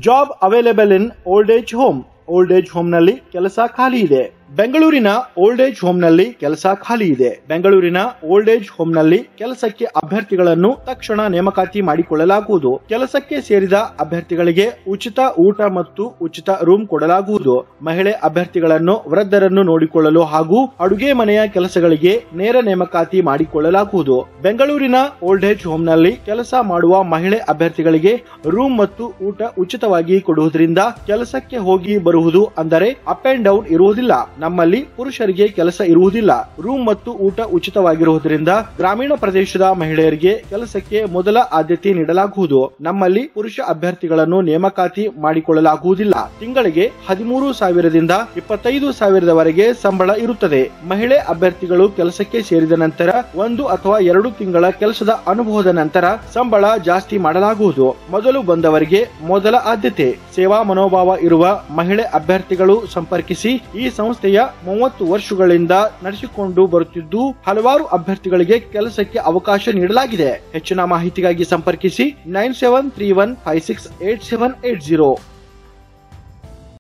Job available in old age home. Old age home ನಲ್ಲಿ ಕೆಲಸ ಖಾಲಿ ಇದೆ. ಬೆಂಗಳೂರಿನ ಓಲ್ಡ್ ಏಜ್ ಹೋಮ್ ನಲ್ಲಿ ಕೆಲಸ ಖಾಲಿ ಇದೆ. ಬೆಂಗಳೂರಿನ ಓಲ್ಡ್ ಏಜ್ ಹೋಮ್ ನಲ್ಲಿ ಕೆಲಸಕ್ಕೆ ಅಭ್ಯರ್ಥಿಗಳನ್ನು ತಕ್ಷಣ ನೇಮಕಾತಿ ಮಾಡಿಕೊಳ್ಳಲಾಗುವುದು. ಕೆಲಸಕ್ಕೆ ಸೇರಿದ ಅಭ್ಯರ್ಥಿಗಳಿಗೆ ಉಚಿತ ಊಟ ಮತ್ತು ಉಚಿತ ರೂಮ್ ಕೊಡಲಾಗುವುದು. ಮಹಿಳೆ ಅಭ್ಯರ್ಥಿಗಳನ್ನು ವೃದ್ಧರನ್ನು ನೋಡಿಕೊಳ್ಳಲು ಹಾಗೂ ಅಡುಗೆ ಮನೆಯ ಕೆಲಸಗಳಿಗೆ ನೇರ ನೇಮಕಾತಿ ಮಾಡಿಕೊಳ್ಳಲಾಗುವುದು. ಬೆಂಗಳೂರಿನ ಓಲ್ಡ್ ಏಜ್ ಹೋಮ್ ನಲ್ಲಿ ಕೆಲಸ ಮಾಡುವ ಮಹಿಳೆ ಅಭ್ಯರ್ಥಿಗಳಿಗೆ ರೂಮ್ ಮತ್ತು ಊಟ ಉಚಿತವಾಗಿ ಕೊಡುವುದರಿಂದ ಕೆಲಸಕ್ಕೆ ಹೋಗಿ ಬರುವುದು ಅಂದರೆ ಅಪ್ ಅಂಡ್ ಡೌನ್ ಇರುವುದಿಲ್ಲ. ನಮ್ಮಲ್ಲಿ ಪುರುಷರಿಗೆ ಕೆಲಸ ಇರುವುದಿಲ್ಲ. ರೂಮ್ ಮತ್ತು ಊಟ ಉಚಿತವಾಗಿರುವುದರಿಂದ ಗ್ರಾಮೀಣ ಪ್ರದೇಶದ ಮಹಿಳೆಯರಿಗೆ ಕೆಲಸಕ್ಕೆ ಮೊದಲ ಆದ್ಯತೆ ನೀಡಲಾಗುವುದು. ನಮ್ಮಲ್ಲಿ ಪುರುಷ ಅಭ್ಯರ್ಥಿಗಳನ್ನು ನೇಮಕಾತಿ ಮಾಡಿಕೊಳ್ಳಲಾಗುವುದಿಲ್ಲ. ತಿಂಗಳಿಗೆ 13,000ದಿಂದ 25,000ದವರೆಗೆ ಸಂಬಳ ಇರುತ್ತದೆ. ಮಹಿಳೆ ಅಭ್ಯರ್ಥಿಗಳು ಕೆಲಸಕ್ಕೆ ಸೇರಿದ ನಂತರ 1 ಅಥವಾ 2 ತಿಂಗಳ ಕೆಲಸದ ಅನುಭವದ ನಂತರ ಸಂಬಳ ಜಾಸ್ತಿ ಮಾಡಲಾಗುವುದು. ಮೊದಲು ಬಂದವರಿಗೆ ಮೊದಲ ಆದ್ಯತೆ. ಸೇವಾ ಮನೋಭಾವ ಇರುವ ಮಹಿಳೆ ಅಭ್ಯರ್ಥಿಗಳು ಸಂಪರ್ಕಿಸಿ. ಈ ಸಂಸ್ಥೆಯ 30 ವರ್ಷಗಳಿಂದ ನಡೆಸಿಕೊಂಡು ಬರುತ್ತಿದ್ದು ಹಲವಾರು ಅಭ್ಯರ್ಥಿಗಳಿಗೆ ಕೆಲಸಕ್ಕೆ ಅವಕಾಶ ನೀಡಲಾಗಿದೆ. ಹೆಚ್ಚಿನ ಮಾಹಿತಿಗಾಗಿ ಸಂಪರ್ಕಿಸಿ 9731568780.